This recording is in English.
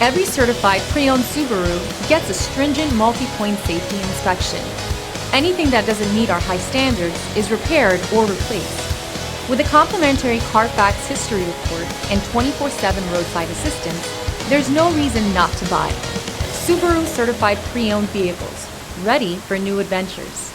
Every certified pre-owned Subaru gets a stringent multi-point safety inspection. Anything that doesn't meet our high standards is repaired or replaced. With a complimentary Carfax history report and 24/7 roadside assistance, there's no reason not to buy. Subaru certified pre-owned vehicles, ready for new adventures.